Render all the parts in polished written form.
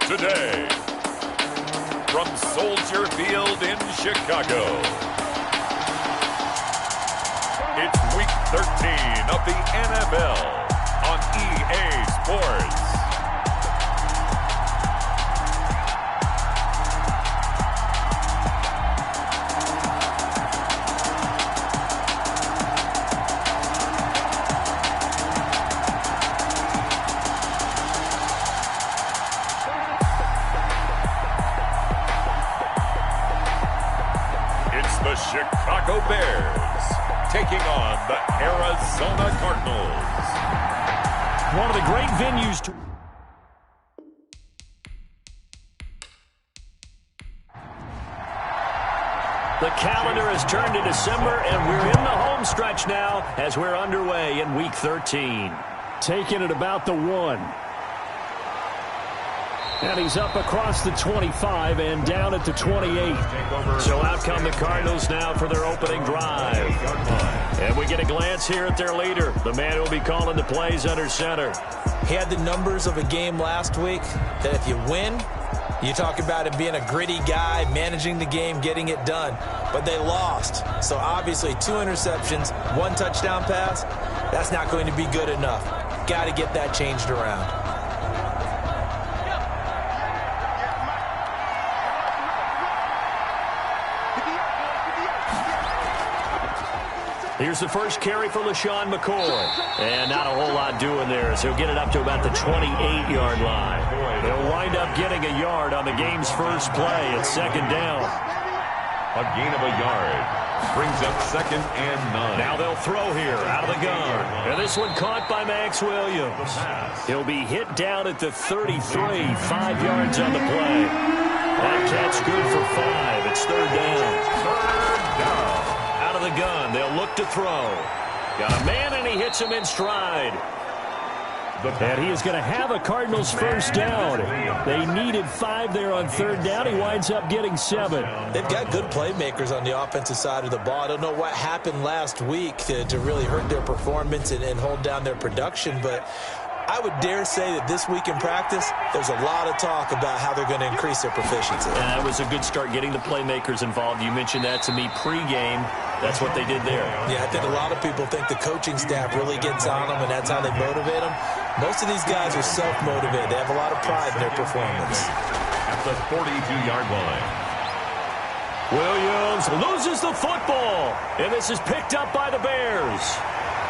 Today, from Soldier Field in Chicago, it's Week 13 of the NFL on EA Sports. The Chicago Bears taking on the Arizona Cardinals. One of the great venues to... The calendar has turned to December, and we're in the home stretch now as we're underway in Week 13. Taking it about the 1. And he's up across the 25 and down at the 28. So out come the Cardinals now for their opening drive. And we get a glance here at their leader, the man who will be calling the plays under center. He had the numbers of a game last week that if you win, you talk about him being a gritty guy, managing the game, getting it done. But they lost. So obviously 2 interceptions, 1 touchdown pass, that's not going to be good enough. Got to get that changed around. Here's the first carry for LaShawn McCoy. And not a whole lot doing there as he'll get it up to about the 28-yard line. They'll wind up getting a yard on the game's first play at 2nd down. A gain of a yard brings up 2nd and 9. Now they'll throw here out of the gun. And this one caught by Max Williams. He'll be hit down at the 33, 5 yards on the play. That catch good for 5. It's 3rd down. 3rd down. Out of the gun, they'll look to throw. Got a man, and he hits him in stride. And he is going to have a Cardinals first down. They needed 5 there on 3rd down. He winds up getting 7. They've got good playmakers on the offensive side of the ball. I don't know what happened last week to really hurt their performance and hold down their production, but I would dare say that this week in practice, there's a lot of talk about how they're going to increase their proficiency. And that was a good start getting the playmakers involved. You mentioned that to me pregame. That's what they did there. Yeah, I think a lot of people think the coaching staff really gets on them, and that's how they motivate them. Most of these guys are self-motivated. They have a lot of pride in their performance. At the 42-yard line. Williams loses the football, and this is picked up by the Bears.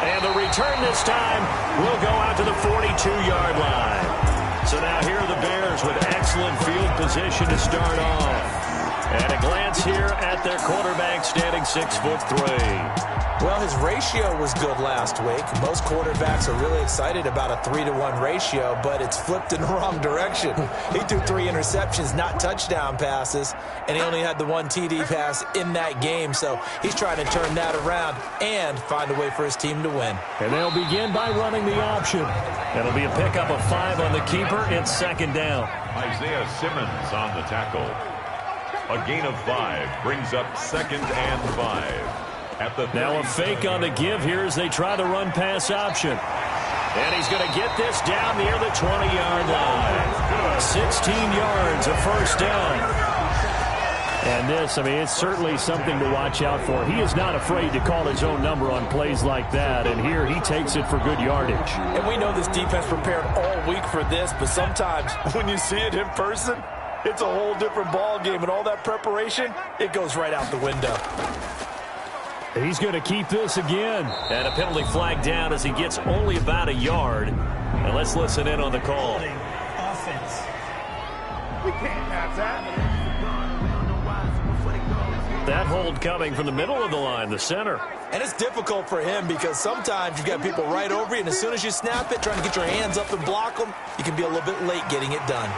And the return this time will go out to the 42-yard line. So now here are the Bears with excellent field position to start off. And a glance here at their quarterback standing 6'3". Well, his ratio was good last week. Most quarterbacks are really excited about a 3-to-1 ratio, but it's flipped in the wrong direction. He threw 3 interceptions, not touchdown passes, and he only had the 1 TD pass in that game. So he's trying to turn that around and find a way for his team to win. And they'll begin by running the option. It'll be a pickup of 5 on the keeper. It's 2nd down. Isaiah Simmons on the tackle. A gain of 5 brings up 2nd and 5. Now a fake on the give here as they try the run-pass option. And he's going to get this down near the 20-yard line. 16 yards, a first down. And this, I mean, it's certainly something to watch out for. He is not afraid to call his own number on plays like that. And here he takes it for good yardage. And we know this defense prepared all week for this, but sometimes when you see it in person, it's a whole different ball game, and all that preparation, it goes right out the window. He's going to keep this again. And a penalty flag down as he gets only about a yard. And let's listen in on the call. Offense. We can't have that. That hold coming from the middle of the line, the center. And it's difficult for him because sometimes you've got people right over you, and as soon as you snap it, trying to get your hands up and block them, you can be a little bit late getting it done.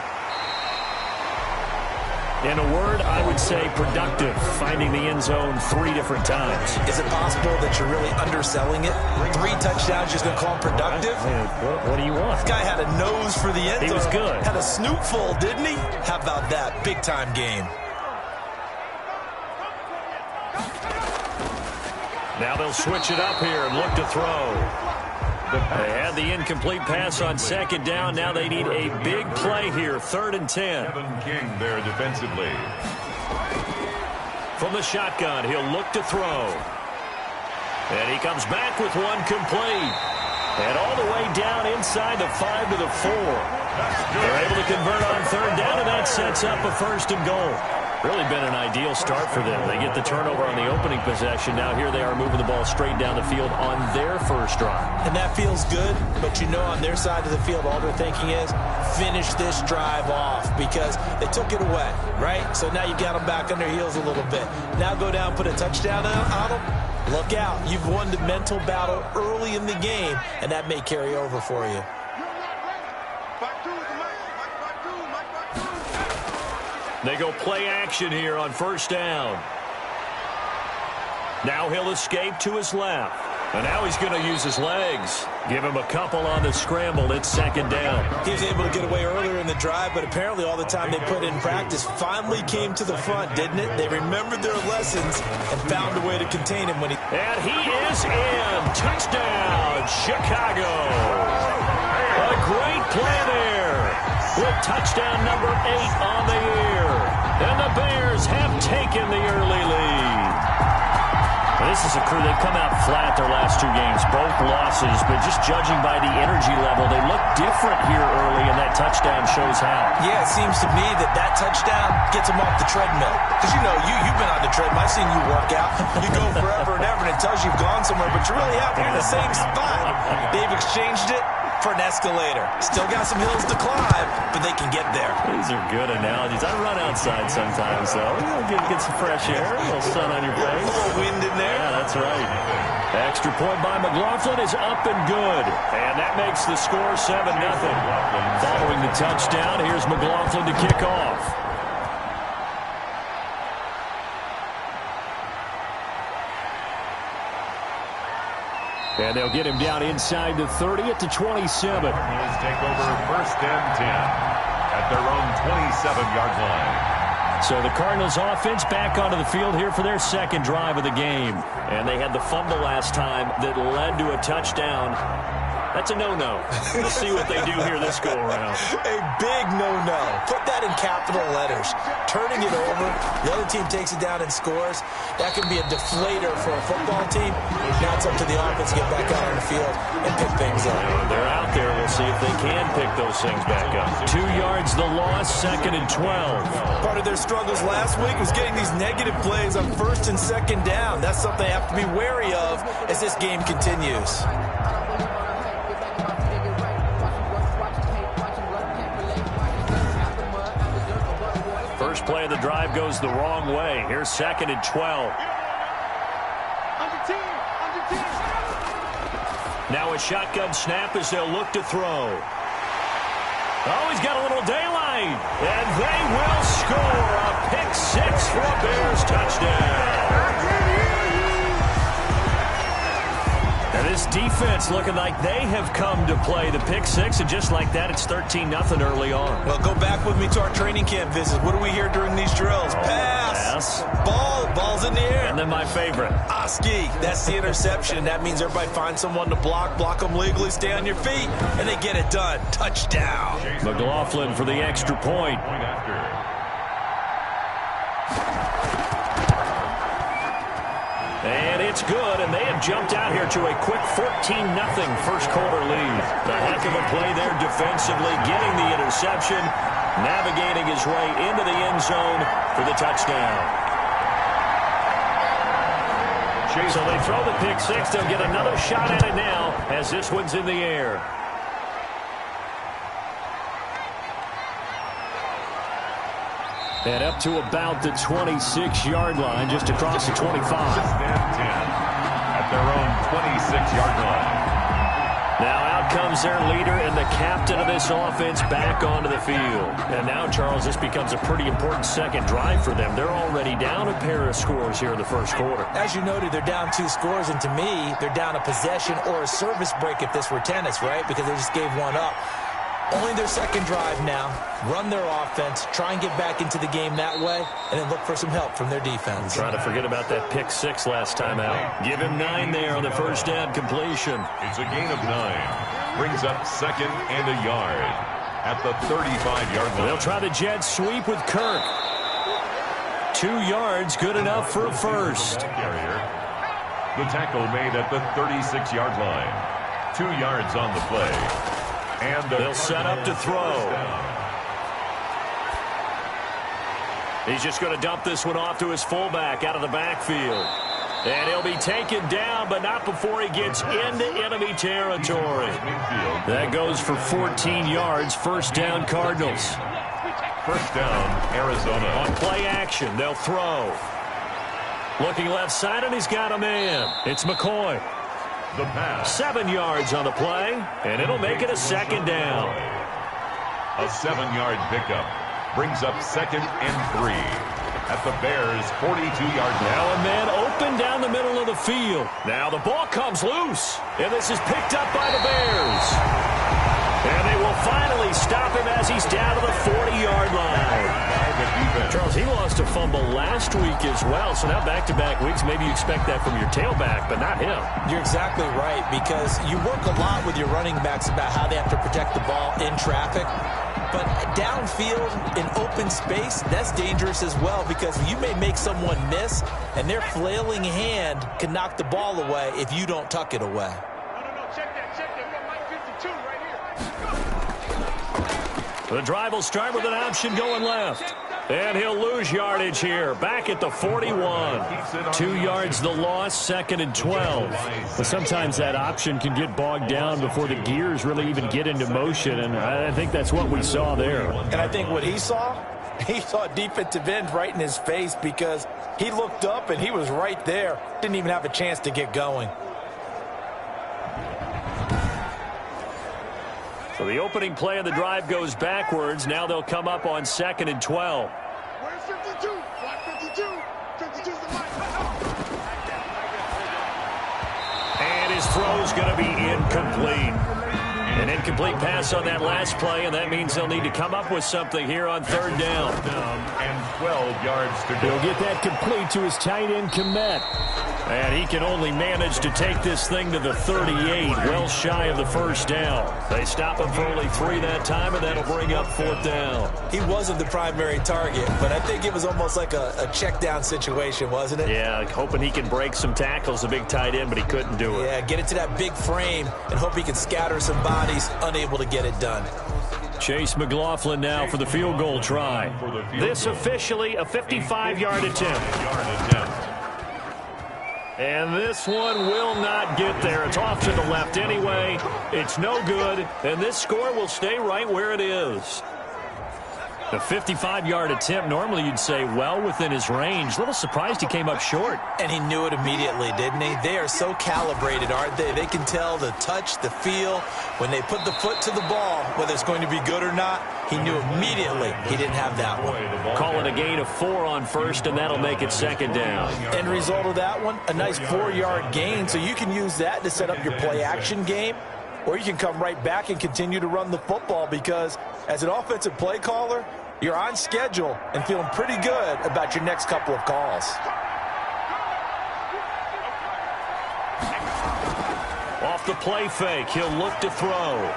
In a word, I would say productive, finding the end zone 3 different times. Is it possible that you're really underselling it? 3 touchdowns, just going to call him productive? What do you want? This guy had a nose for the end zone. He was good. Had a snoot full, didn't he? How about that? Big-time game. Now they'll switch it up here and look to throw. They had the incomplete pass on second down. Now they need a big play here, 3rd and 10. Kevin King there defensively. From the shotgun, he'll look to throw. And he comes back with one complete. And all the way down inside the 5 to the 4. They're able to convert on 3rd down, and that sets up a 1st and goal. Really been an ideal start for them. They get the turnover on the opening possession. Now here they are moving the ball straight down the field on their first drive. And that feels good, but you know on their side of the field all they're thinking is finish this drive off because they took it away, right? So now you got them back on their heels a little bit. Now go down, put a touchdown on them. Look out. You've won the mental battle early in the game, and that may carry over for you. They go play action here on 1st down. Now he'll escape to his left. And now he's going to use his legs. Give him a couple on the scramble. It's 2nd down. He was able to get away earlier in the drive, but apparently all the time they put in practice finally came to the front, didn't it? They remembered their lessons and found a way to contain him when he... And he is in. Touchdown, Chicago. A great play there. With touchdown number 8 on the year. And the Bears have taken the early lead. This is a crew, they've come out flat their last 2 games, both losses, but just judging by the energy level, they look different here early, and that touchdown shows how. Yeah, it seems to me that touchdown gets them off the treadmill. Because, you know, you've been on the treadmill. I've seen you work out. You go forever and ever, and it tells you you've gone somewhere, but you really haven't. You're in the same spot. They've exchanged it for an escalator. Still got some hills to climb, but they can get there. These are good analogies. I run outside sometimes, though. Get some fresh air, a little sun on your face. A little wind in there. Yeah, that's right. Extra point by McLaughlin is up and good. And that makes the score 7-0. Following the touchdown, here's McLaughlin to kick off. And they'll get him down inside the 30 at the 27. Let's take over 1st and 10 at their own 27-yard line. So the Cardinals offense back onto the field here for their 2nd drive of the game. And they had the fumble last time that led to a touchdown. That's a no-no. We'll see what they do here this go-around. A big no-no. Put that in capital letters. Turning it over, the other team takes it down and scores. That can be a deflator for a football team. Now it's up to the offense to get back out on the field and pick things up. They're out there. We'll see if they can pick those things back up. 2 yards the loss, 2nd and 12. Part of their struggles last week was getting these negative plays on 1st and 2nd down. That's something they have to be wary of as this game continues. First play of the drive goes the wrong way. Here's 2nd and 12. Now a shotgun snap as they'll look to throw. Oh, he's got a little daylight. And they will score a pick-6 for a Bears touchdown. And this defense looking like they have come to play the pick-6, and just like that, it's 13-0 early on. Well, go back with me to our training camp visit. What do we hear during these drills? Pass. Ball's in the air. And then my favorite. Oski. That's the interception. That means everybody finds someone to block them legally, stay on your feet, and they get it done. Touchdown. McLaughlin for the extra point. And it's good, and they have jumped out here to a quick 14-0 first quarter lead. A heck of a play there defensively, getting the interception, navigating his way into the end zone for the touchdown. So they throw the pick-6. They'll get another shot at it now as this one's in the air. And up to about the 26-yard line, just across the 25. At their own 26-yard line. Now out comes their leader and the captain of this offense back onto the field. And now, Charles, this becomes a pretty important 2nd drive for them. They're already down a pair of scores here in the first quarter. As you noted, they're down 2 scores, and to me, they're down a possession or a service break if this were tennis, right? Because they just gave one up. Only their second drive now. Run their offense, try and get back into the game that way, and then look for some help from their defense. Trying to forget about that pick 6 last time out. Give him 9 there on the first down completion. It's a gain of 9. Brings up second and a yard at the 35-yard line. They'll try the jet sweep with Kirk. 2 yards, good enough for a first. The tackle made at the 36-yard line. 2 yards on the play. And they'll set up to throw. He's just going to dump this one off to his fullback out of the backfield. And he'll be taken down, but not before he gets into enemy territory. That goes for 14 yards. First down, Cardinals. First down, Arizona. On play action, they'll throw. Looking left side, and he's got a man. It's McCoy. The pass. 7 yards on the play, and it'll make it a second down. A 7-yard pickup brings up second and 3 at the Bears' 42-yard line. Now a man open down the middle of the field. Now the ball comes loose, and this is picked up by the Bears. And they will finally stop him as he's down to the 40-yard line. Charles, he lost a fumble last week as well, so now back-to-back weeks, maybe you expect that from your tailback, but not him. You're exactly right, because you work a lot with your running backs about how they have to protect the ball in traffic. But downfield, in open space, that's dangerous as well, because you may make someone miss, and their flailing hand can knock the ball away if you don't tuck it away. The drive will start with an option going left. And he'll lose yardage here. Back at the 41. 2 yards the loss, second and 12. But sometimes that option can get bogged down before the gears really even get into motion, and I think that's what we saw there. And I think what he saw a defensive end right in his face, because he looked up and he was right there. Didn't even have a chance to get going. So the opening play of the drive goes backwards. Now they'll come up on second and 12. Where's 52? Block 52. 52's the line. And his throw's going to be incomplete. An incomplete pass on that last play, and that means they'll need to come up with something here on third down. And 12 yards to go. He'll get that complete to his tight end, Komet. And he can only manage to take this thing to the 38, well shy of the first down. They stop him for only 3 that time, and that'll bring up fourth down. He wasn't the primary target, but I think it was almost like a check down situation, wasn't it? Yeah, hoping he can break some tackles, a big tight end, but he couldn't do it. Yeah, get it to that big frame and hope he can scatter some bodies, unable to get it done. Chase McLaughlin now for the field goal try. This officially a 55-yard attempt. And this one will not get there. It's off to the left anyway. It's no good, and this score will stay right where it is. The 55-yard attempt, normally you'd say well within his range. A little surprised he came up short. And he knew it immediately, didn't he? They are so calibrated, aren't they? They can tell the touch, the feel. When they put the foot to the ball, whether it's going to be good or not, he knew immediately he didn't have that one. Call it a gain of 4 on first, and that'll make it second down. End result of that one, a nice 4-yard gain. So you can use that to set up your play-action game, or you can come right back and continue to run the football, because as an offensive play caller, you're on schedule and feeling pretty good about your next couple of calls. Off the play fake, he'll look to throw.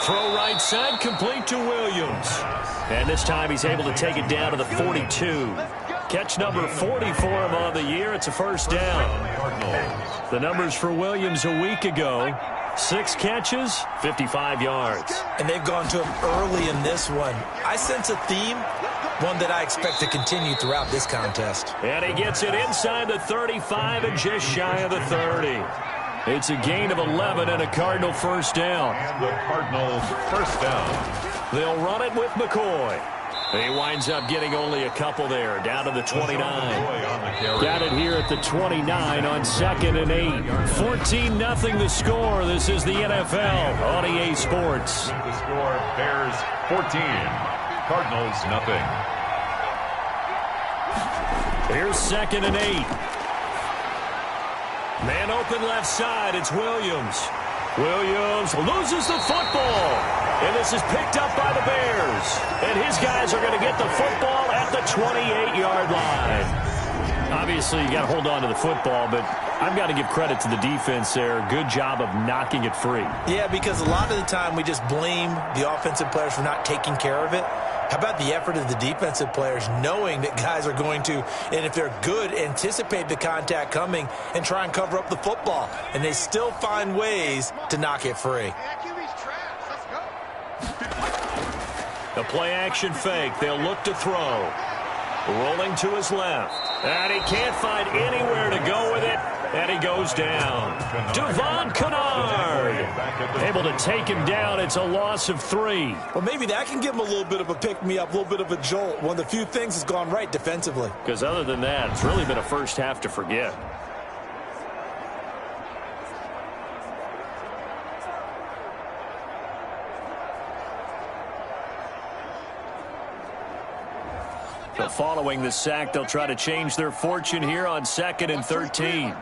Throw right side, complete to Williams. And this time he's able to take it down to the 42. Catch number 40 for him on the year. It's a first down. The numbers for Williams a week ago: 6 catches, 55 yards. And they've gone to him early in this one. I sense a theme, one that I expect to continue throughout this contest. And he gets it inside the 35 and just shy of the 30. It's a gain of 11 and a Cardinal first down. And the Cardinals first down. They'll run it with McCoy. He winds up getting only a couple there, down to the 29. Got it here at the 29 on second and 8. 14-0 the score. This is the NFL on EA Sports. The score, Bears 14, Cardinals nothing. Here's second and 8. Man open left side. It's Williams. Williams loses the football. And this is picked up by the Bears. And his guys are going to get the football at the 28-yard line. Obviously, you got to hold on to the football, but I've got to give credit to the defense there. Good job of knocking it free. Yeah, because a lot of the time we just blame the offensive players for not taking care of it. How about the effort of the defensive players knowing that guys are going to, and if they're good, anticipate the contact coming and try and cover up the football. And they still find ways to knock it free. The play-action fake. They'll look to throw. Rolling to his left. And he can't find anywhere to go with it. And he goes down. Devon Kennard able to take him down. It's a loss of 3. Well, maybe that can give him a little bit of a pick-me-up, a little bit of a jolt. One of the few things that's gone right defensively. Because other than that, it's really been a first half to forget. So following the sack, they'll try to change their fortune here on 2nd and 13.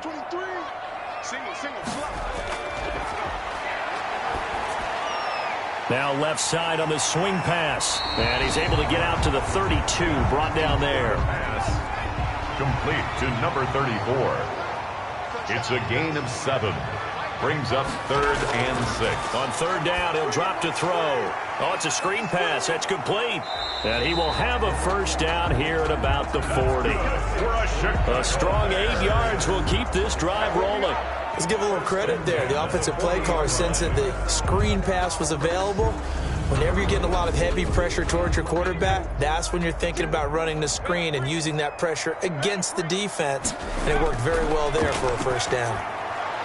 Now left side on the swing pass. And he's able to get out to the 32, brought down there. Pass complete to number 34. It's a gain of 7. Brings up 3rd and 6. On 3rd down, he'll drop to throw. Oh, it's a screen pass. That's complete. And he will have a first down here at about the 40. A strong 8 yards will keep this drive rolling. Let's give a little credit there. The offensive play caller, since the screen pass was available, whenever you're getting a lot of heavy pressure towards your quarterback, that's when you're thinking about running the screen and using that pressure against the defense. And it worked very well there for a first down.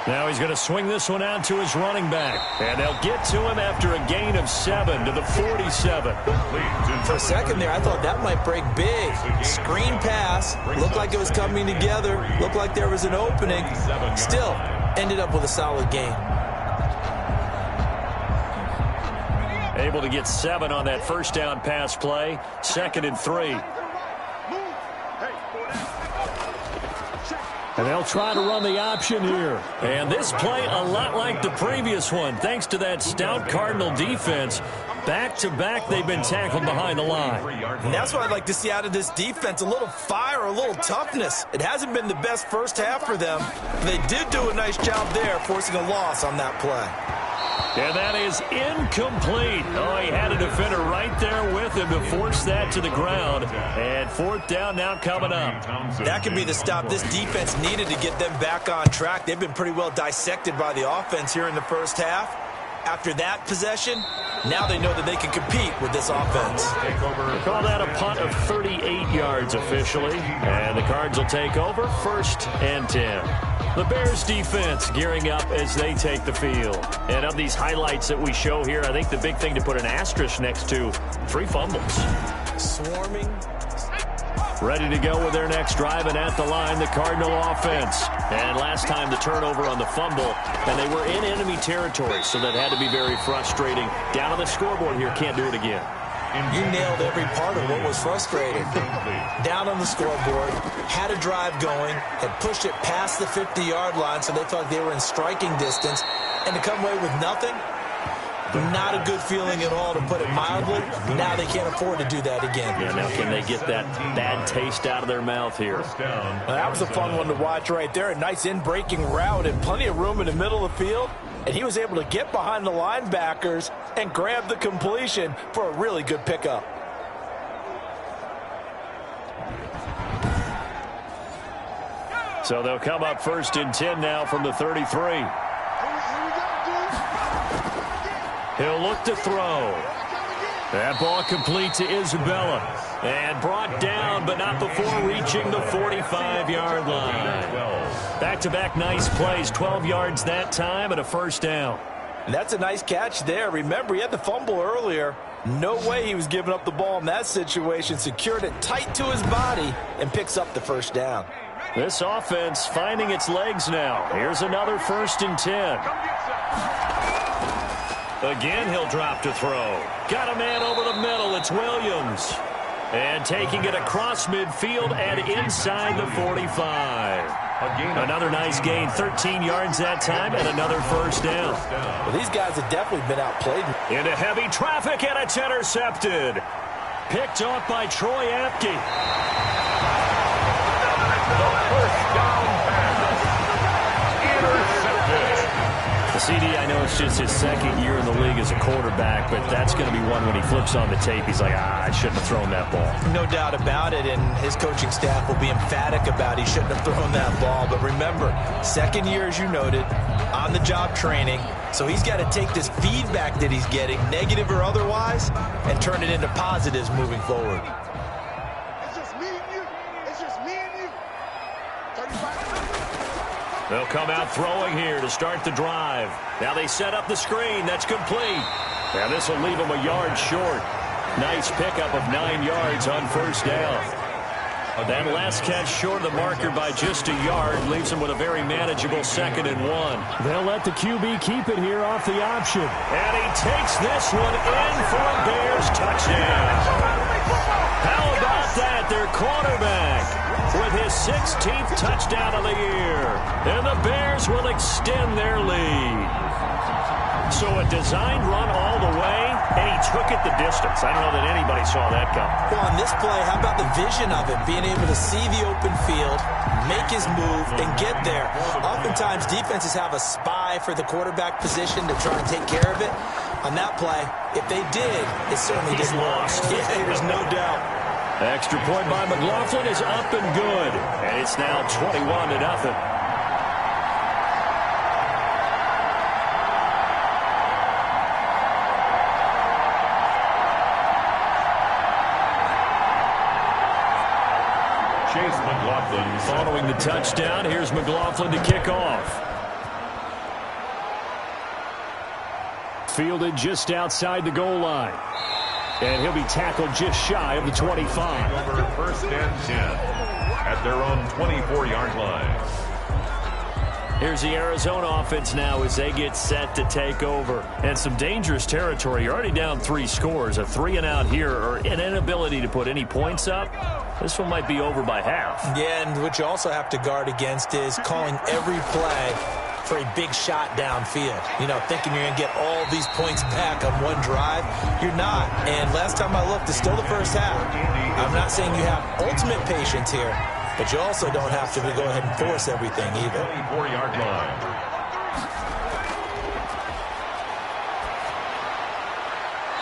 Now he's going to swing this one out to his running back. And they'll get to him after a gain of 7 to the 47. For a second there, I thought that might break big. Screen pass. Looked like it was coming together. Looked like there was an opening. Still, ended up with a solid gain. Able to get 7 on that first down pass play. 2nd and 3. And they'll try to run the option here. And this play a lot like the previous one, thanks to that stout Cardinal defense. Back-to-back, they've been tackled behind the line. And that's what I'd like to see out of this defense, a little fire, a little toughness. It hasn't been the best first half for them. They did do a nice job there, forcing a loss on that play. And that is incomplete. Oh, he had a defender right there with him to force that to the ground. And 4th down now coming up. That could be the stop this defense needed to get them back on track. They've been pretty well dissected by the offense here in the first half. After that possession, now they know that they can compete with this offense. Call that a punt of 38 yards officially. And the Cards will take over 1st and 10. The Bears defense gearing up as they take the field. And of these highlights that we show here, I think the big thing to put an asterisk next to, 3 fumbles. Swarming. Ready to go with their next drive, and at the line, the Cardinal offense. And last time the turnover on the fumble, and they were in enemy territory, so that had to be very frustrating. Down on the scoreboard here, can't do it again. You nailed every part of what was frustrating. Down on the scoreboard, had a drive going, had pushed it past the 50-yard line, so they thought they were in striking distance, and to come away with nothing, not a good feeling at all, to put it mildly. Now they can't afford to do that again. Yeah, now can they get that bad taste out of their mouth here? Well, that was a fun one to watch right there. A nice in-breaking route and plenty of room in the middle of the field. And he was able to get behind the linebackers and grab the completion for a really good pickup. So they'll come up 1st and 10 now from the 33. He'll look to throw. That ball complete to Isabella. And brought down, but not before reaching the 45-yard line. Back-to-back nice plays, 12 yards that time, and a first down. That's a nice catch there. Remember, he had the fumble earlier. No way he was giving up the ball in that situation. Secured it tight to his body and picks up the first down. This offense finding its legs now. Here's another 1st and 10. Again, he'll drop to throw. Got a man over the middle. It's Williams. And taking it across midfield and inside the 45. Another nice gain, 13 yards that time, and another first down. Well, these guys have definitely been outplayed. Into heavy traffic, and it's intercepted. Picked off by Troy Apke. The first down pass. Intercepted. The CD, I know it's just his second year in the league as a quarterback, but that's going to be one when he flips on the tape. He's like, I shouldn't have thrown that ball. No doubt about it, and his coaching staff will be emphatic about he shouldn't have thrown that ball. But remember, second year, as you noted, on-the-job training. So he's got to take this feedback that he's getting, negative or otherwise, and turn it into positives moving forward. It's just me and you. It's just me and you. 35. They'll come out throwing here to start the drive. Now they set up the screen. That's complete. Now this will leave them a yard short. Nice pickup of 9 yards on first down. That last catch short of the marker by just a yard leaves them with a very manageable 2nd and 1. They'll let the QB keep it here off the option. And he takes this one in for a Bears touchdown. How about that? Their quarterback with his 16th touchdown of the year. And the Bears will extend their lead. So a designed run all the way, and he took it the distance. I don't know that anybody saw that come. Well, on this play, how about the vision of it? Being able to see the open field, make his move, and get there. Oftentimes, defenses have a spy for the quarterback position to try and take care of it. On that play, if they did, it certainly didn't work. Yeah, there's no doubt. Extra point by McLaughlin is up and good. And it's now 21-0. Chase McLaughlin Following the touchdown, here's McLaughlin to kick off. Fielded just outside the goal line. And he'll be tackled just shy of the 25. over 1st and 10 at their own 24-yard line. Here's the Arizona offense now as they get set to take over. And some dangerous territory. You're already down 3 scores. A 3-and-out here or an inability to put any points up. This one might be over by half. Yeah, and what you also have to guard against is calling every play for a big shot downfield. You know, thinking you're going to get all these points back on one drive. You're not. And last time I looked, it's still the first half. I'm not saying you have ultimate patience here, but you also don't have to go ahead and force everything either. 24-yard line.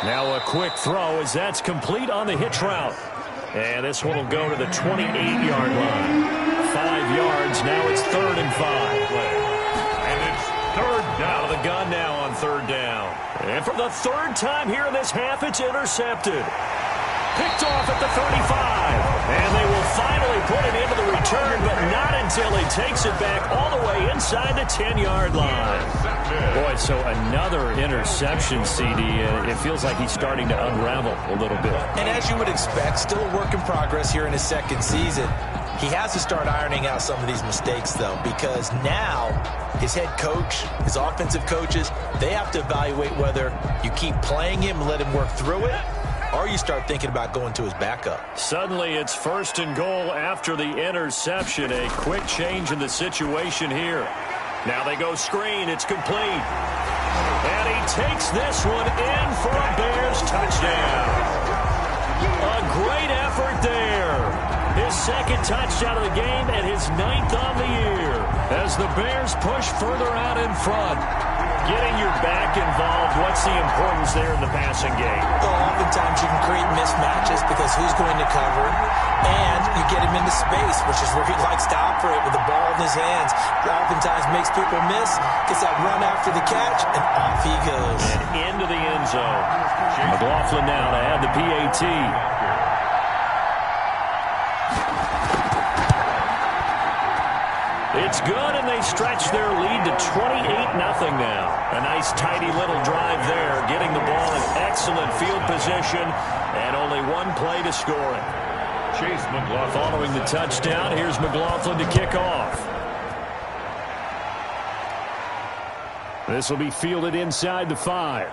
Now a quick throw as that's complete on the hitch route. And this one will go to the 28-yard line. 5 yards. Now it's 3rd and 5. And it's 3rd Out of down. the gun now on 3rd down. And for the 3rd time here in this half, it's intercepted. Picked off at the 35. And they will finally put it into the return, but not until he takes it back all the way inside the 10-yard line. Boy, so another interception, CD. It feels like he's starting to unravel a little bit. And as you would expect, still a work in progress here in his 2nd season. He has to start ironing out some of these mistakes, though, because now his head coach, his offensive coaches, they have to evaluate whether you keep playing him and let him work through it, or you start thinking about going to his backup. Suddenly, it's 1st and goal after the interception. A quick change in the situation here. Now they go screen. It's complete. And he takes this one in for a Bears touchdown. A great effort there. His 2nd touchdown of the game and his 9th on the year. As the Bears push further out in front. Getting your back involved, what's the importance there in the passing game? Well, oftentimes you can create mismatches because who's going to cover, and you get him into space, which is where he likes to operate with the ball in his hands. Oftentimes makes people miss, gets that run after the catch, and off he goes. And into the end zone. McLaughlin now to add the PAT. It's good, and they stretch their lead to 28-0 now. A nice, tidy little drive there, getting the ball in excellent field position, and only one play to score it. Chase McLaughlin. Following the touchdown, here's McLaughlin to kick off. This will be fielded inside the 5.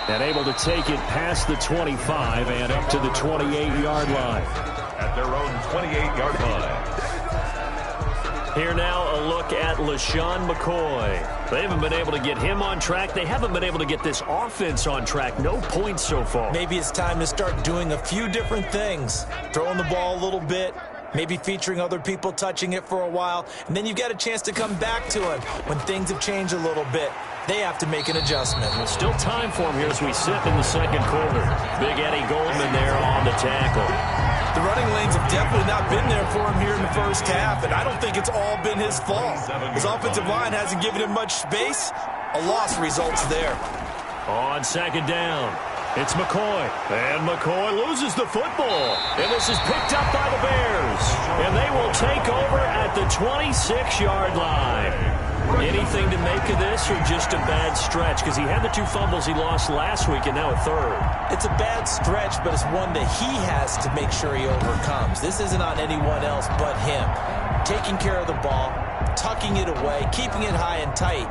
And able to take it past the 25 and up to the 28-yard line. At their own 28-yard line. Here now, a look at LaShawn McCoy. They haven't been able to get him on track. They haven't been able to get this offense on track. No points so far. Maybe it's time to start doing a few different things. Throwing the ball a little bit, maybe featuring other people touching it for a while, and then you've got a chance to come back to it when things have changed a little bit. They have to make an adjustment. Still time for him here as we sit in the second quarter. Big Eddie Goldman there on the tackle. The running lanes have definitely not been there for him here in the first half, and I don't think it's all been his fault. His offensive line hasn't given him much space. A loss results there. On second down, it's McCoy. And McCoy loses the football. And this is picked up by the Bears. And they will take over at the 26-yard line. Anything to make of this or just a bad stretch? Because he had the 2 fumbles he lost last week and now a third. It's a bad stretch, but it's one that he has to make sure he overcomes. This isn't on anyone else but him. Taking care of the ball, tucking it away, keeping it high and tight,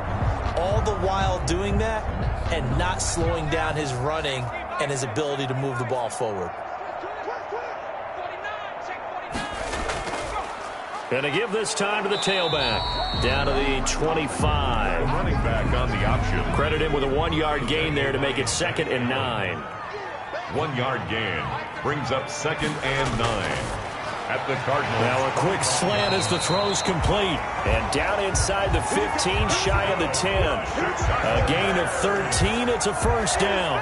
all the while doing that and not slowing down his running and his ability to move the ball forward. Going to give this time to the tailback. Down to the 25. Running back on the option. Credit him with a 1-yard gain there to make it 2nd and 9. 1-yard gain brings up 2nd and 9 at the Cardinals. Now a quick slant as the throw's complete. And down inside the 15, shy of the 10. A gain of 13. It's a first down.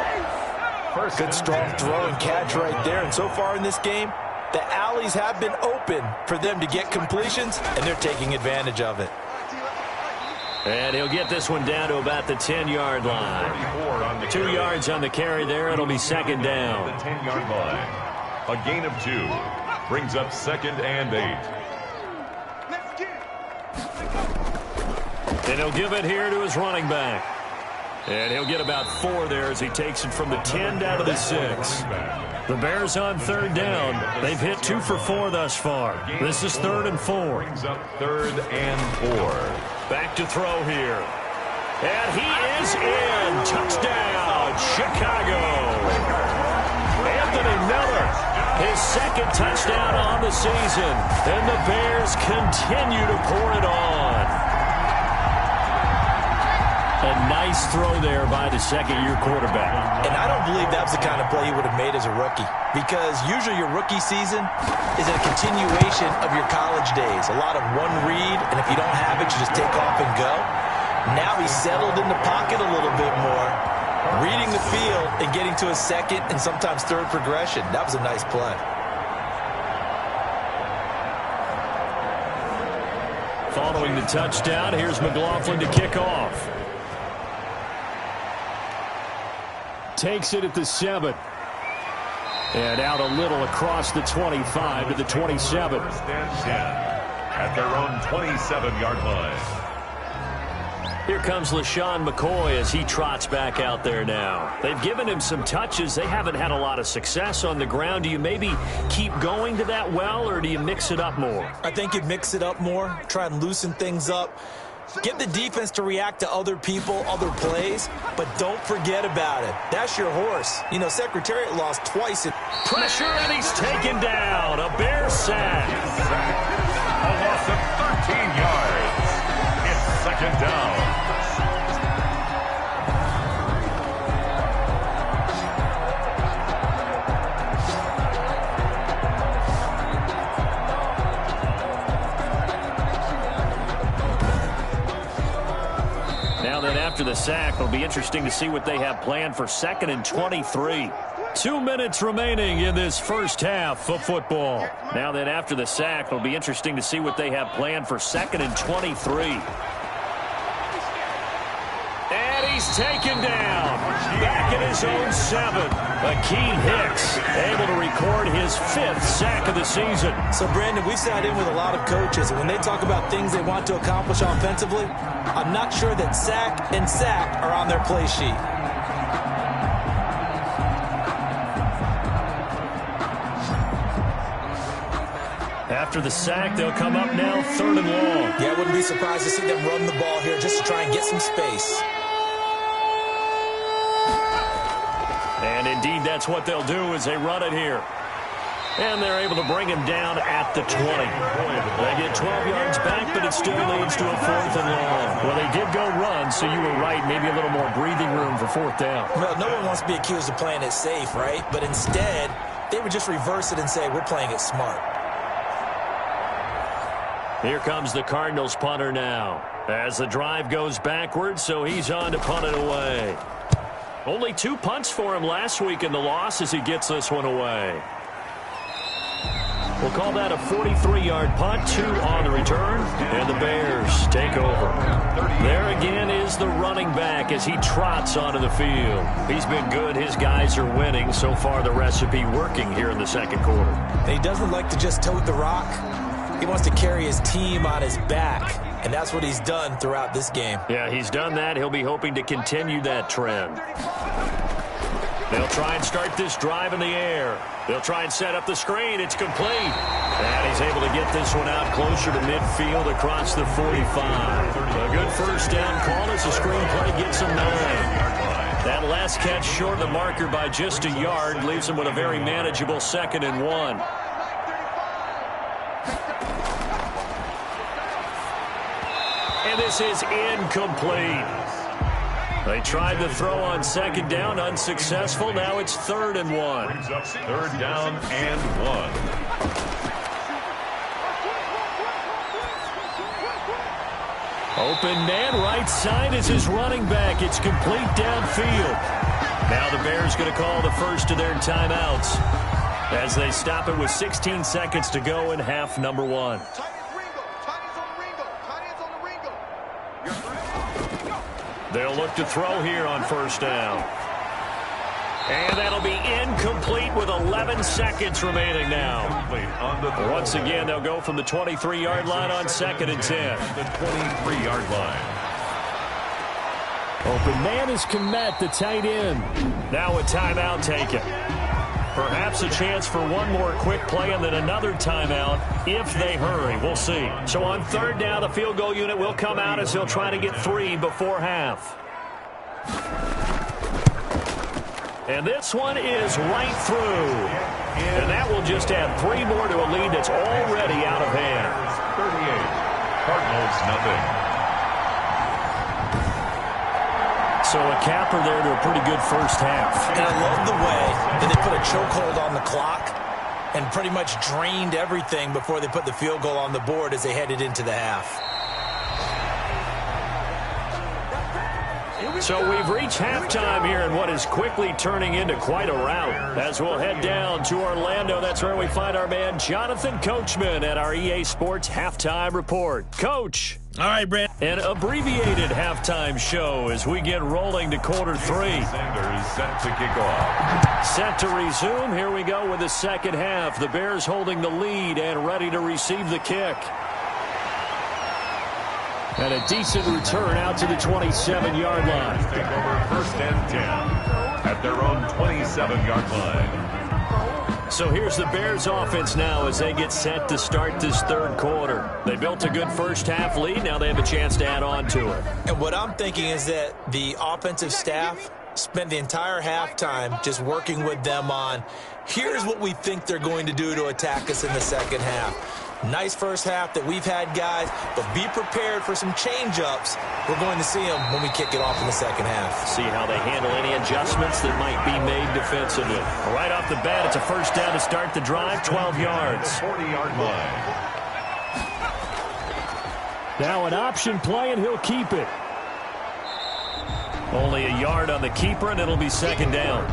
Good strong throw and catch right there. And so far in this game, the alleys have been open for them to get completions, and they're taking advantage of it. And he'll get this one down to about the 10-yard line. 2 yards on the carry there. It'll be 2nd down. The 10-yard line. A gain of 2 brings up 2nd and 8. And he'll give it here to his running back. And he'll get about 4 there as he takes it from the 10 down to the 6. The Bears on 3rd down. They've hit 2 for 4 thus far. This is 3rd and 4. Brings up 3rd and 4. Back to throw here. And he is in. Touchdown, Chicago. Anthony Miller, his 2nd touchdown on the season. And the Bears continue to pour it on. A nice throw there by the 2nd-year quarterback. And I don't believe that was the kind of play he would have made as a rookie, because usually your rookie season is a continuation of your college days. A lot of one read, and if you don't have it, you just take off and go. Now he's settled in the pocket a little bit more, reading the field and getting to his 2nd and sometimes 3rd progression. That was a nice play. Following the touchdown, here's McLaughlin to kick off. Takes it at the 7. And out a little across the 25 to the 27. 1st and 10 at their own 27-yard line. Here comes LaShawn McCoy as he trots back out there now. They've given him some touches. They haven't had a lot of success on the ground. Do you maybe keep going to that well, or do you mix it up more? I think you mix it up more, try and loosen things up. Get the defense to react to other people, other plays, but don't forget about it. That's your horse. You know, Secretariat lost twice. Pressure, and he's taken down. A Bear sack. A loss of 13 yards. It's 2nd down. After the sack, it'll be interesting to see what they have planned for 2nd and 23. 2 minutes remaining in this first half of football. Now then, after the sack, it'll be interesting to see what they have planned for 2nd and 23. And he's taken down. Back in his own 7. Akeem Hicks able to record his 5th sack of the season. So, Brandon, we've sat in with a lot of coaches, and when they talk about things they want to accomplish offensively, I'm not sure that sack and sack are on their play sheet. After the sack, they'll come up now 3rd and long. Yeah, I wouldn't be surprised to see them run the ball here just to try and get some space. And indeed, that's what they'll do as they run it here. And they're able to bring him down at the 20. They get 12 yards back, but it still leads to a 4th and long. Well, they did go run, so you were right. Maybe a little more breathing room for 4th down. Well, no one wants to be accused of playing it safe, right? But instead, they would just reverse it and say, we're playing it smart. Here comes the Cardinals punter now. As the drive goes backwards, so he's on to punt it away. Only 2 punts for him last week in the loss as he gets this one away. We'll call that a 43-yard punt, 2 on the return, and the Bears take over. There again is the running back as he trots onto the field. He's been good. His guys are winning. So far, the recipe working here in the second quarter. And he doesn't like to just tote the rock. He wants to carry his team on his back, and that's what he's done throughout this game. Yeah, he's done that. He'll be hoping to continue that trend. They'll try and start this drive in the air. They'll try and set up the screen. It's complete. And he's able to get this one out closer to midfield across the 45. A good first down call as the screen play gets him 9. That last catch short of the marker by just a yard leaves him with a very manageable 2nd and 1. And this is incomplete. They tried to throw on 2nd down, unsuccessful. Now it's 3rd and 1. Brings up 3rd down and 1. Open man, right side is his running back. It's complete downfield. Now the Bears going to call the first of their timeouts as they stop it with 16 seconds to go in half number 1. They'll look to throw here on 1st down. And that'll be incomplete with 11 seconds remaining now. Once again, they'll go from the 23-yard line on 2nd and 10. The 23-yard line. Open man is Komet, the tight end. Now a timeout taken. Perhaps a chance for one more quick play and then another timeout if they hurry. We'll see. So on 3rd down, the field goal unit will come out as he'll try to get 3 before half. And this one is right through. And that will just add 3 more to a lead that's already out of hand. 38. Cardinals, nothing. So a capper there to a pretty good first half. And I love the way that they put a chokehold on the clock and pretty much drained everything before they put the field goal on the board as they headed into the half. So we've reached halftime here in what is quickly turning into quite a rout. As we'll head down to Orlando, that's where we find our man Jonathan Coachman at our EA Sports Halftime Report. Coach. All right, Brad. An abbreviated halftime show as we get rolling to quarter 3. Sanders set to kick off. Set to resume. Here we go with the second half. The Bears holding the lead and ready to receive the kick. And a decent return out to the 27-yard line. Take over 1st and 10 at their own 27-yard line. So here's the Bears offense now as they get set to start this 3rd quarter. They built a good first half lead. Now they have a chance to add on to it. And what I'm thinking is that the offensive staff spent the entire halftime just working with them on, here's what we think they're going to do to attack us in the second half. Nice first half that we've had, guys, but be prepared for some change-ups. We're going to see them when we kick it off in the second half. See how they handle any adjustments that might be made defensively. Right off the bat, it's a first down to start the drive, 12 yards. 40-yard line. Now an option play, and he'll keep it. Only a yard on the keeper, and it'll be second down.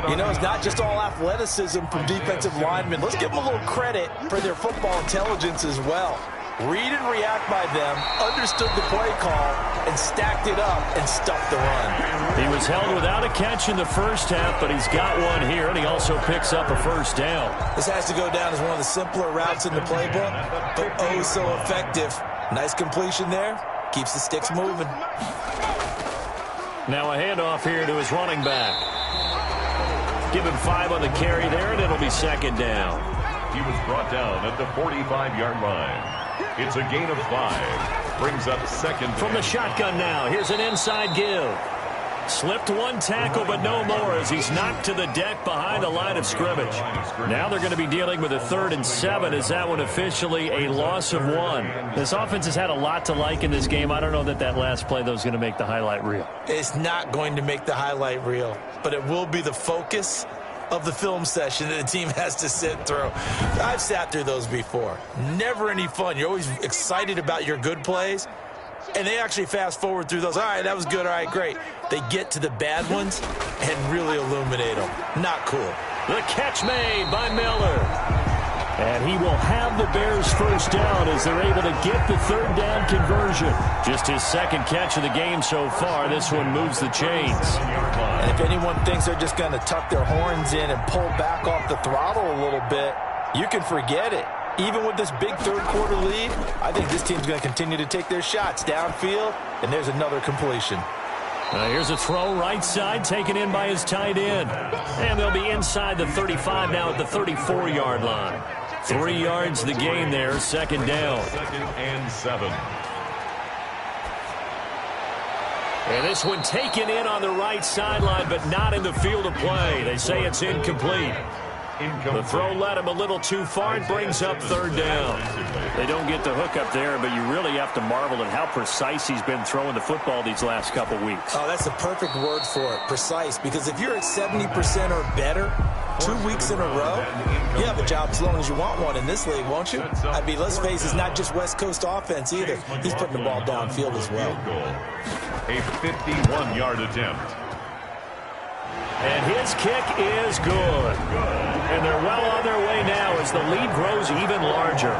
You know, it's not just all athleticism from defensive linemen. Let's give them a little credit for their football intelligence as well. Read and react by them, understood the play call, and stacked it up and stuffed the run. He was held without a catch in the first half, but he's got one here, and he also picks up a first down. This has to go down as one of the simpler routes in the playbook, but oh so effective. Nice completion there. Keeps the sticks moving. Now a handoff here to his running back. Give him 5 on the carry there, and it'll be second down. He was brought down at the 45-yard line. It's a gain of 5. Brings up 2nd. From the shotgun now. Here's an inside give. Slipped one tackle, but no more as he's knocked to the deck behind the line of scrimmage. Now they're going to be dealing with a 3rd and 7. Is that one officially a loss of 1? This offense has had a lot to like in this game. I don't know that last play, though, is going to make the highlight reel. It's not going to make the highlight reel, but it will be the focus of the film session that the team has to sit through. I've sat through those before. Never any fun. You're always excited about your good plays, and they actually fast forward through those. All right, that was good. All right, great. They get to the bad ones and really illuminate them. Not cool. The catch made by Miller. And he will have the Bears first down as they're able to get the 3rd down conversion. Just his 2nd catch of the game so far. This one moves the chains. And if anyone thinks they're just going to tuck their horns in and pull back off the throttle a little bit, you can forget it. Even with this big 3rd quarter lead, I think this team's going to continue to take their shots downfield, and there's another completion. Here's a throw right side taken in by his tight end. And they'll be inside the 35 now at the 34-yard line. 3 yards the gain there, 2nd down. 2nd and 7. And this one taken in on the right sideline, but not in the field of play. They say it's incomplete. The throw led him a little too far and brings up 3rd down. They don't get the hook up there, but you really have to marvel at how precise he's been throwing the football these last couple weeks. Oh, that's the perfect word for it, precise, because if you're at 70% or better 2 weeks in a row, you have a job as long as you want one in this league, won't you? I mean, let's face it, it's not just West Coast offense either. He's putting the ball downfield as well. A 51-yard attempt. And his kick is good. And they're well on their way now as the lead grows even larger.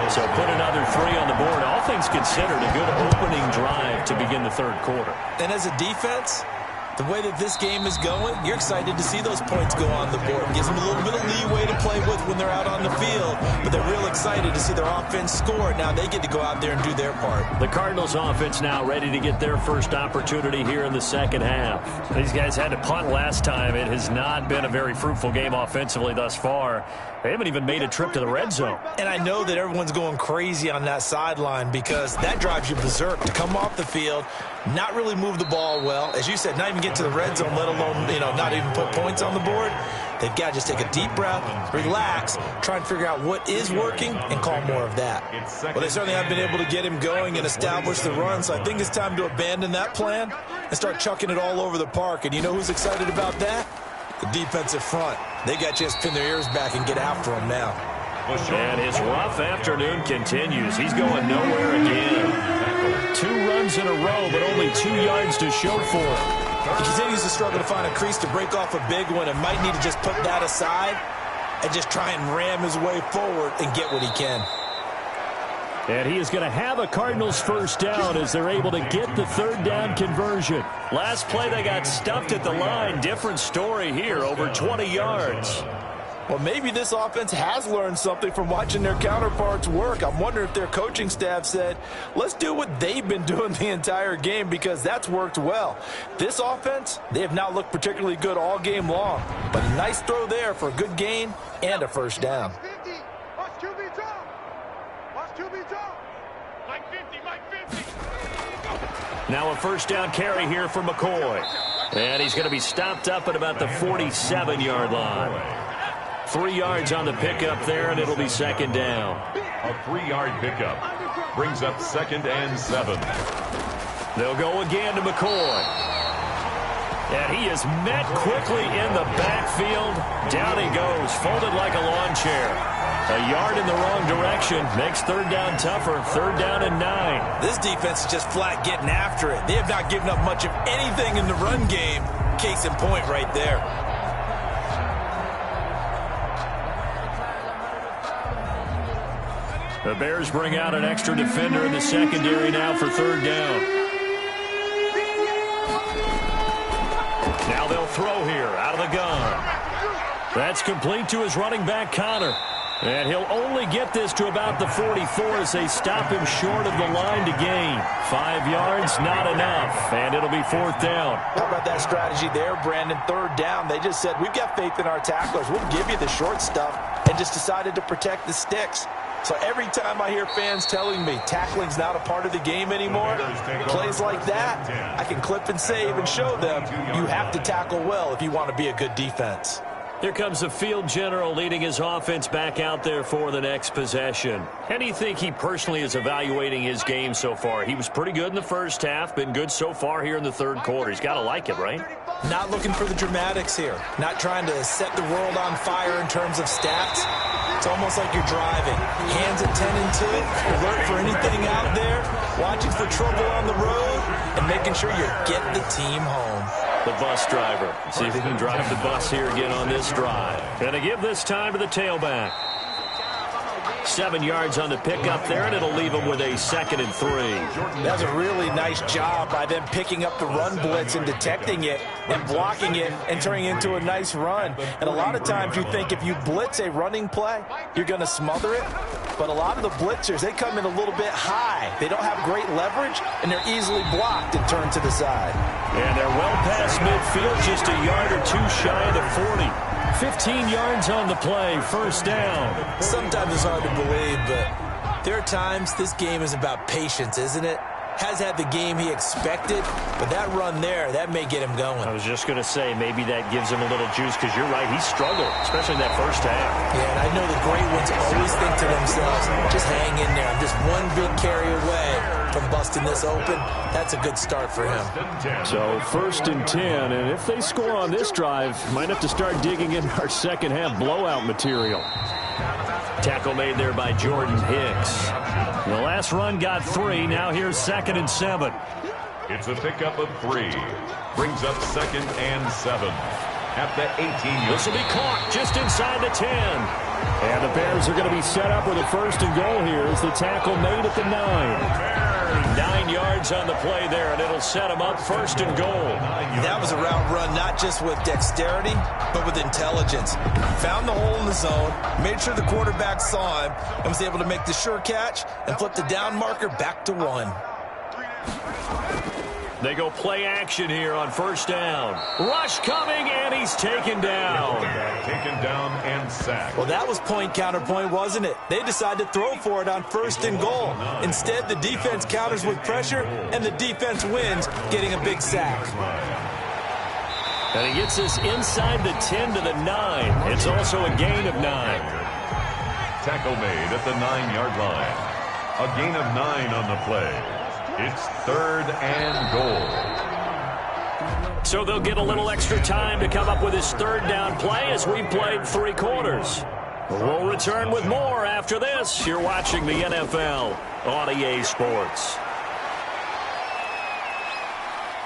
So put another 3 on the board. All things considered, a good opening drive to begin the 3rd quarter. And as a defense, the way that this game is going, you're excited to see those points go on the board. It gives them a little bit of leeway to play with when they're out on the field, but they're real excited to see their offense score. Now they get to go out there and do their part. The Cardinals offense now ready to get their first opportunity here in the 2nd half. These guys had to punt last time. It has not been a very fruitful game offensively thus far. They haven't even made a trip to the red zone. And I know that everyone's going crazy on that sideline because that drives you berserk to come off the field, not really move the ball well. As you said, not even get to the red zone, let alone, not even put points on the board. They've got to just take a deep breath, relax, try and figure out what is working and call more of that. Well, they certainly have been able to get him going and establish the run, so I think it's time to abandon that plan and start chucking it all over the park. And you know who's excited about that? The defensive front. They got to just pin their ears back and get after him now. And his rough afternoon continues. He's going nowhere again. 2 runs in a row, but only 2 yards to show for it. He continues to struggle to find a crease to break off a big one and might need to just put that aside and just try and ram his way forward and get what he can. And he is going to have a Cardinals first down as they're able to get the 3rd down conversion. Last play, they got stuffed at the line. Different story here, over 20 yards. Well, maybe this offense has learned something from watching their counterparts work. I'm wondering if their coaching staff said, let's do what they've been doing the entire game because that's worked well. This offense, they have not looked particularly good all game long. But a nice throw there for a good gain and a first down. Now a first down carry here for McCoy. And he's going to be stopped up at about the 47-yard line. 3 yards on the pickup there, and it'll be 2nd down. A 3-yard pickup brings up 2nd and 7. They'll go again to McCoy. And he is met quickly in the backfield. Down he goes, folded like a lawn chair. A yard in the wrong direction makes 3rd down tougher. 3rd down and 9. This defense is just flat getting after it. They have not given up much of anything in the run game. Case in point right there. The Bears bring out an extra defender in the secondary now for 3rd down. Now they'll throw here out of the gun. That's complete to his running back, Connor. And he'll only get this to about the 44 as they stop him short of the line to gain. 5 yards, not enough, and it'll be 4th down. How about that strategy there, Brandon? 3rd down, they just said, we've got faith in our tacklers. We'll give you the short stuff, and just decided to protect the sticks. So every time I hear fans telling me tackling's not a part of the game anymore, plays like that, I can clip and save and show them you have to tackle well if you want to be a good defense. Here comes the field general leading his offense back out there for the next possession. How do you think he personally is evaluating his game so far? He was pretty good in the first half, been good so far here in the third quarter. He's got to like it, right? Not looking for the dramatics here. Not trying to set the world on fire in terms of stats. It's almost like you're driving. Hands at 10 and 2, alert for anything out there, watching for trouble on the road, and making sure you get the team home. The bus driver. See if he can drive the bus here again on this drive. Gonna give this time to the tailback. 7 yards on the pickup there, and it'll leave him with a 2nd and 3. That's a really nice job by them picking up the run blitz and detecting it and blocking it and turning it into a nice run. And a lot of times you think if you blitz a running play, you're going to smother it. But a lot of the blitzers, they come in a little bit high. They don't have great leverage, and they're easily blocked and turned to the side. And they're well past midfield, just a yard or two shy of the 40. 15 yards on the play, first down. Sometimes it's hard to believe, but there are times this game is about patience, isn't it? Has had the game he expected, but that run there, that may get him going. I was just going to say, maybe that gives him a little juice, because you're right, he struggled, especially in that first half. Yeah, and I know the great ones always think to themselves, just hang in there. I'm just one big carry away from busting this open. That's a good start for him. So 1st and 10, and if they score on this drive, might have to start digging in our second half blowout material. Tackle made there by Jordan Hicks. The last run got 3. Now here's 2nd and 7. It's a pickup of 3. Brings up 2nd and 7. At the 18. This will be caught just inside the 10. And the Bears are going to be set up with a 1st and goal here as the tackle made at the 9. 9 yards on the play there, and it'll set him up 1st and goal. That was a route run not just with dexterity, but with intelligence. Found the hole in the zone, made sure the quarterback saw him, and was able to make the sure catch and flip the down marker back to 1. They go play action here on 1st down. Rush coming, and he's taken down. Taken down and sacked. Well, that was point counterpoint, wasn't it? They decided to throw for it on 1st and goal. Instead, the defense counters with pressure, and the defense wins, getting a big sack. And he gets this inside the 10 to the 9. It's also a gain of 9. Tackle made at the 9-yard line. A gain of 9 on the play. It's 3rd and goal. So they'll get a little extra time to come up with his 3rd down play as we played 3 quarters. We'll return with more after this. You're watching the NFL on EA Sports.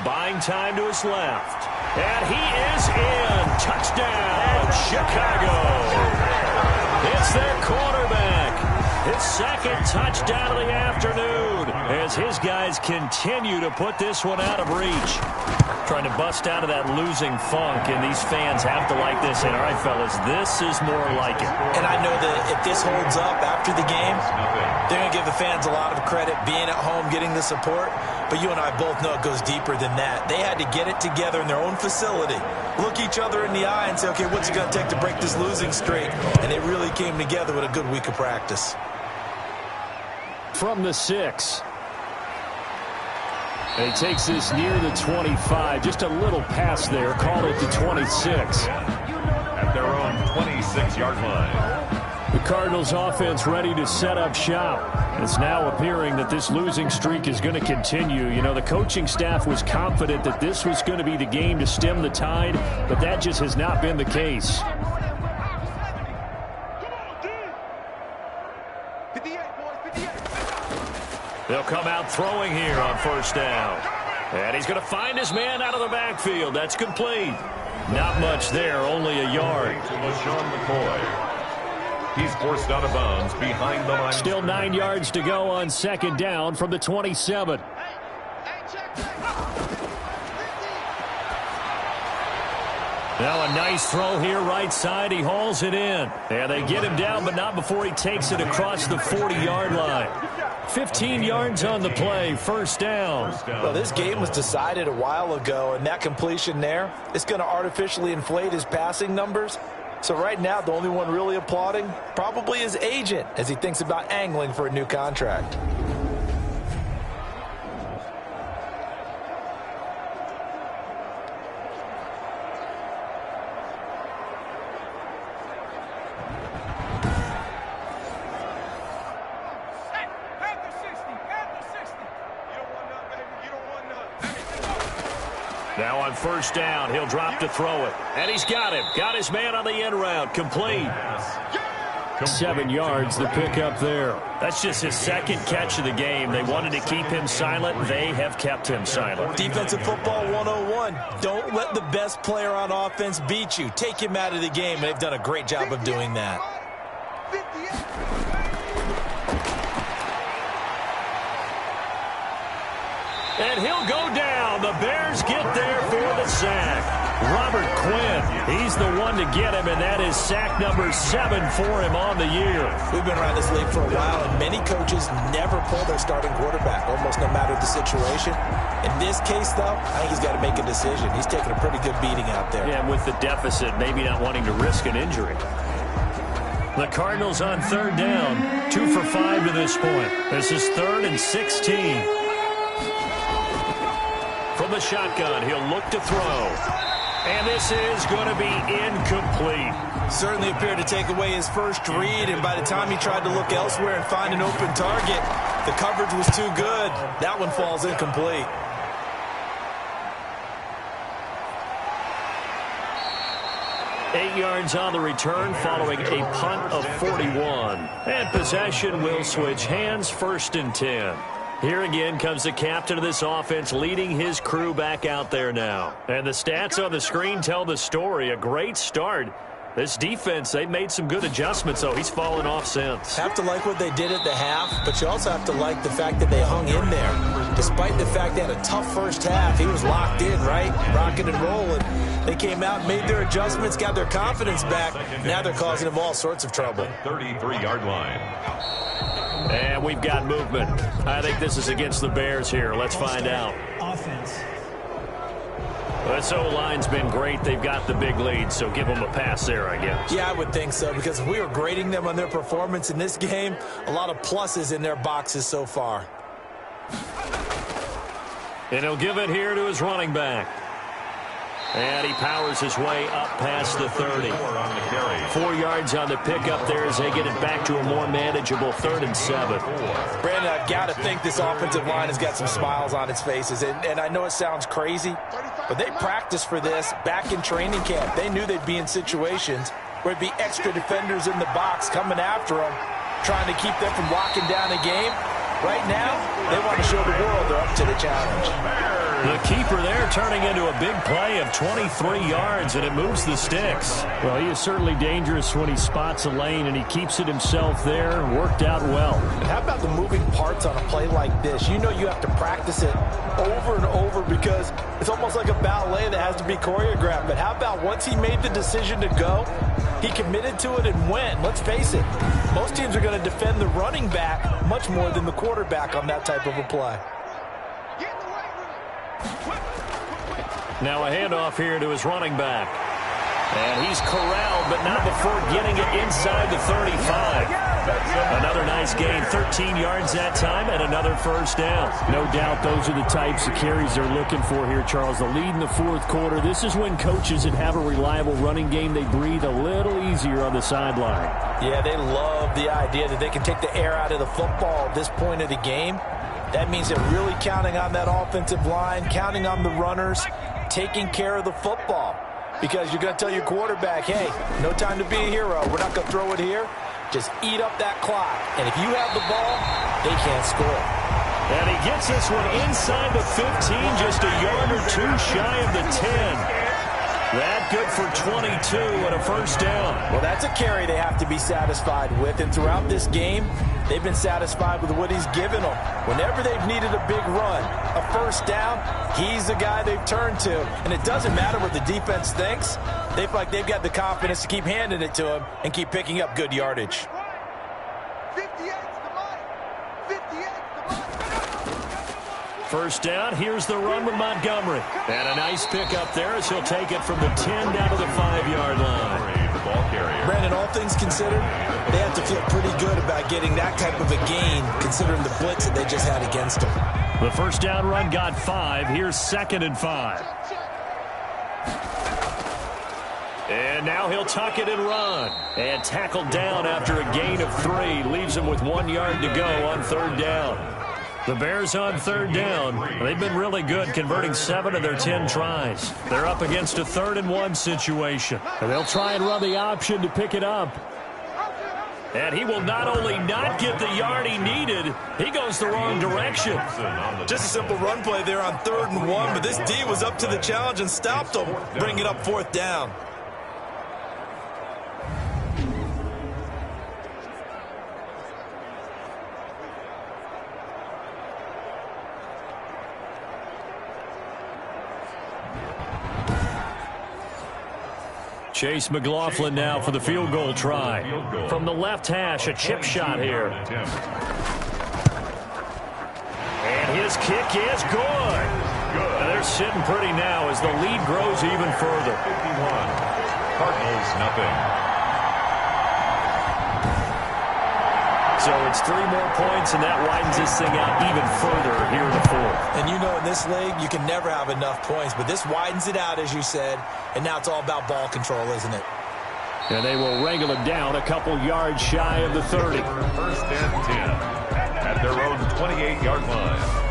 Buying time to his left. And he is in. Touchdown, Chicago. It's their quarterback. His 2nd touchdown of the afternoon as his guys continue to put this one out of reach. Trying to bust out of that losing funk, and these fans have to like this. And all right, fellas, this is more like it. And I know that if this holds up after the game, they're going to give the fans a lot of credit being at home, getting the support. But you and I both know it goes deeper than that. They had to get it together in their own facility, look each other in the eye and say, okay, what's it going to take to break this losing streak? And they really came together with a good week of practice. From the 6. And he takes this near the 25. Just a little pass there. Call it the 26. At their own 26-yard line. The Cardinals offense ready to set up shop. It's now appearing that this losing streak is going to continue. You know, the coaching staff was confident that this was going to be the game to stem the tide, but that just has not been the case. They'll come out throwing here on 1st down. And he's going to find his man out of the backfield. That's complete. Not much there, only a yard. LaShawn McCoy. He's forced out of bounds behind the line. Still 9 yards to go on 2nd down from the 27. Now a nice throw here right side. He hauls it in. And they get him down, but not before he takes it across the 40-yard line. 15 yards on the play, 1st down. Well, this game was decided a while ago, and that completion there is going to artificially inflate his passing numbers. So right now, the only one really applauding probably his agent as he thinks about angling for a new contract. Now on first down, he'll drop to throw it. And he's got him. Got his man on the end route. Complete. 7 yards, the pickup there. That's just his second catch of the game. They wanted to keep him silent. They have kept him silent. Defensive football 101. Don't let the best player on offense beat you. Take him out of the game, and they've done a great job of doing that. And he'll go down. The Bears get there for the sack. Robert Quinn, he's the one to get him, and that is sack number 7 for him on the year. We've been around this league for a while, and many coaches never pull their starting quarterback, almost no matter the situation. In this case, though, I think he's got to make a decision. He's taking a pretty good beating out there. Yeah, and with the deficit, maybe not wanting to risk an injury. The Cardinals on third down, 2 for 5 to this point. This is 3rd and 16. From the shotgun, he'll look to throw. And this is going to be incomplete. Certainly appeared to take away his first read, and by the time he tried to look elsewhere and find an open target, the coverage was too good. That one falls incomplete. Eight yards on the return following a punt of 41. And possession will switch hands, 1st and 10. Here again comes the captain of this offense leading his crew back out there now. And the stats on the screen tell the story. A great start. This defense, they've made some good adjustments, though. He's fallen off since. Have to like what they did at the half, but you also have to like the fact that they hung in there. Despite the fact they had a tough first half, he was locked in, right? Rocking and rolling. They came out, made their adjustments, got their confidence back. Now they're causing him all sorts of trouble. 33-yard line. And we've got movement. I think this is against the Bears here. Let's find out. Offense. This O-line's been great. They've got the big lead, so give them a pass there, I guess. Yeah, I would think so, because if we were grading them on their performance in this game, a lot of pluses in their boxes so far. And he'll give it here to his running back. And he powers his way up past the 30. 4 yards on the pickup there as they get it back to a more manageable 3rd and 7. Brandon, I've got to think this offensive line has got some smiles on its faces. And I know it sounds crazy, but they practiced for this back in training camp. They knew they'd be in situations where it'd be extra defenders in the box coming after them, trying to keep them from locking down a game. Right now, they want to show the world they're up to the challenge. The keeper there turning into a big play of 23 yards, and it moves the sticks. Well, he is certainly dangerous when he spots a lane, and he keeps it himself there. Worked out well. And how about the moving parts on a play like this? You know you have to practice it over and over because it's almost like a ballet that has to be choreographed. But how about once he made the decision to go, he committed to it and went. Let's face it, most teams are going to defend the running back much more than the quarterback on that type of a play. Now a handoff here to his running back. And he's corralled, but not before getting it inside the 35. Another nice gain, 13 yards that time, and another first down. No doubt those are the types of carries they're looking for here, Charles. The lead in the 4th quarter. This is when coaches that have a reliable running game, they breathe a little easier on the sideline. Yeah, they love the idea that they can take the air out of the football at this point of the game. That means they're really counting on that offensive line, counting on the runners, taking care of the football. Because you're going to tell your quarterback, hey, no time to be a hero. We're not going to throw it here. Just eat up that clock. And if you have the ball, they can't score. And he gets this one inside the 15, just a yard or two shy of the 10. That good for 22 and a first down. Well, that's a carry they have to be satisfied with. And throughout this game, they've been satisfied with what he's given them. Whenever they've needed a big run, a first down, he's the guy they've turned to. And it doesn't matter what the defense thinks. They feel like they've got the confidence to keep handing it to him and keep picking up good yardage. 58's the money. 58's the money. First down, here's the run with Montgomery. And a nice pickup there as he'll take it from the 10 down to the 5-yard line. The ball carrier Brandon, all things considered, they have to feel pretty good about getting that type of a gain, considering the blitz that they just had against them. The first down run got 5. Here's 2nd and 5. And now he'll tuck it and run. And tackled down after a gain of 3. Leaves him with 1 yard to go on 3rd down. The Bears on 3rd down. They've been really good, converting 7 of their 10 tries. They're up against a 3rd and 1 situation. And they'll try and run the option to pick it up. And he will not only not get the yard he needed, he goes the wrong direction. Just a simple run play there on 3rd and 1, but this D was up to the challenge and stopped him, bringing up 4th down. Chase McLaughlin now for the field goal try. From the left hash, a chip shot here. And his kick is good. They're sitting pretty now as the lead grows even further. 51. Cardinals, nothing. So it's 3 more points, and that widens this thing out even further here in the 4th. And you know, in this league, you can never have enough points, but this widens it out, as you said, and now it's all about ball control, isn't it? And they will wrangle him down a couple yards shy of the 30. 1st and 10 at their own 28-yard line.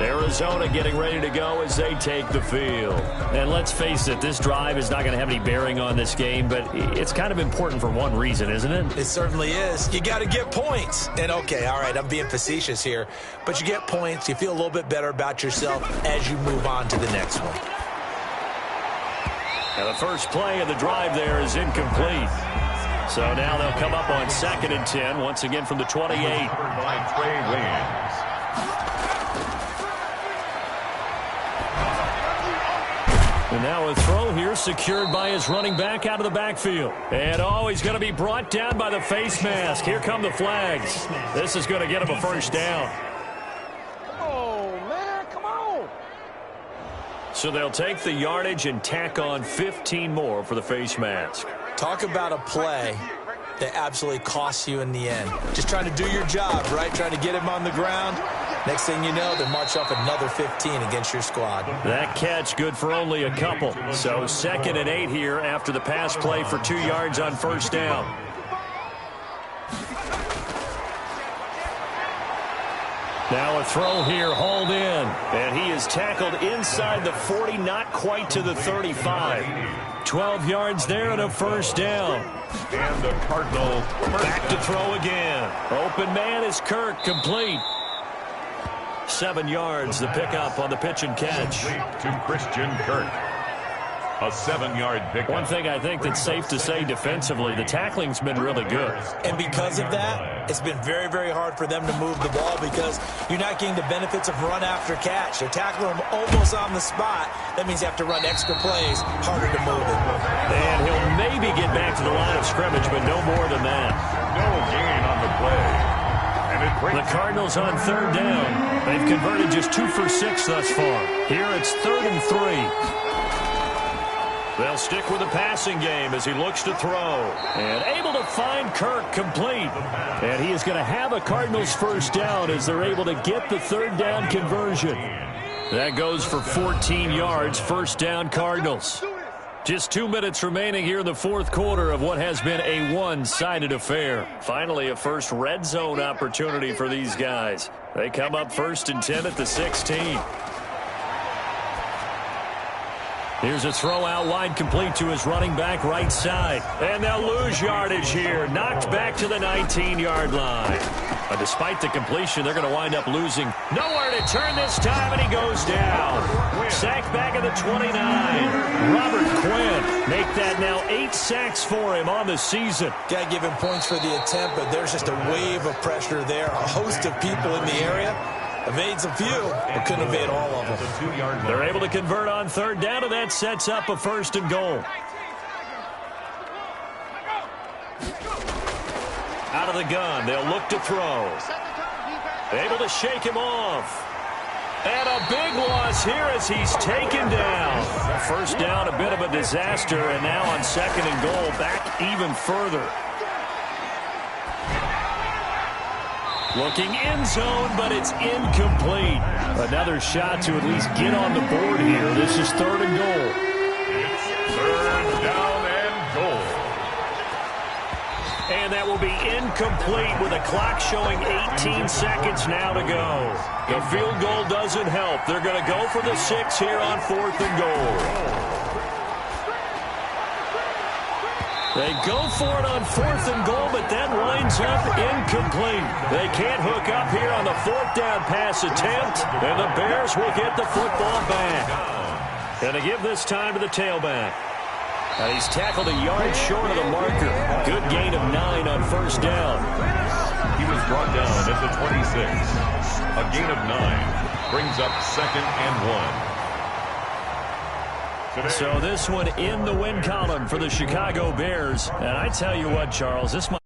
Arizona getting ready to go as they take the field. And let's face it, this drive is not going to have any bearing on this game, but it's kind of important for one reason, isn't it? It certainly is. You got to get points. And, okay, all right, I'm being facetious here, but you get points, you feel a little bit better about yourself as you move on to the next one. And the first play of the drive there is incomplete. So now they'll come up on 2nd and 10, once again from the 28. By Trey Williams. And now a throw here secured by his running back out of the backfield. And, he's going to be brought down by the face mask. Here come the flags. This is going to get him a first down. Come on, man. Come on. So they'll take the yardage and tack on 15 more for the face mask. Talk about a play that absolutely costs you in the end. Just trying to do your job, right? Trying to get him on the ground. Next thing you know, they march off another 15 against your squad. That catch good for only a couple. So 2nd and 8 here after the pass play for 2 yards on 1st down. Now a throw here, hauled in. And he is tackled inside the 40, not quite to the 35. 12 yards there and a first down. And the Cardinal back to throw again. Open man is Kirk, complete. 7 yards, the pickup on the pitch and catch. To Christian Kirk. A 7-yard pickup. One thing I think that's safe to say defensively, the tackling's been really good. And because of that, it's been very, very hard for them to move the ball because you're not getting the benefits of run after catch. They're tackling them almost on the spot. That means you have to run extra plays, harder to move it. And he'll maybe get back to the line of scrimmage, but no more than that. No gain on the play. The Cardinals on 3rd down. They've converted just 2 for 6 thus far. Here it's 3rd and 3. They'll stick with the passing game as he looks to throw. And able to find Kirk, complete. And he is going to have a Cardinals first down as they're able to get the 3rd down conversion. That goes for 14 yards, first down Cardinals. Just 2 minutes remaining here in the 4th quarter of what has been a one-sided affair. Finally, a first red zone opportunity for these guys. They come up 1st and 10 at the 16. Here's a throw out wide, complete to his running back right side. And they'll lose yardage here. Knocked back to the 19-yard line. But despite the completion, they're going to wind up losing. Nowhere to turn this time, and he goes down. Sacked back at the 29. Robert Quinn make that now 8 sacks for him on the season. Got to give him points for the attempt, but there's just a wave of pressure there. A host of people in the area. Evades a few, but couldn't evade all of them. They're able to convert on 3rd down, and that sets up a 1st and goal. Out of the gun, they'll look to throw. Able to shake him off. And a big loss here as he's taken down. First down, a bit of a disaster, and now on 2nd and goal, back even further. Looking end zone, but it's incomplete. Another shot to at least get on the board here. This is 3rd and goal. It's 3rd down and goal. And that will be incomplete with a clock showing 18 seconds now to go. The field goal doesn't help. They're going to go for the 6 here on 4th and goal. They go for it on 4th and goal, but that winds up incomplete. They can't hook up here on the 4th down pass attempt, and the Bears will get the football back. And to give this time to the tailback. And he's tackled a yard short of the marker. Good gain of 9 on 1st down. He was brought down at the 26. A gain of 9 brings up 2nd and 1. So this one in the win column for the Chicago Bears. And I tell you what, Charles, this might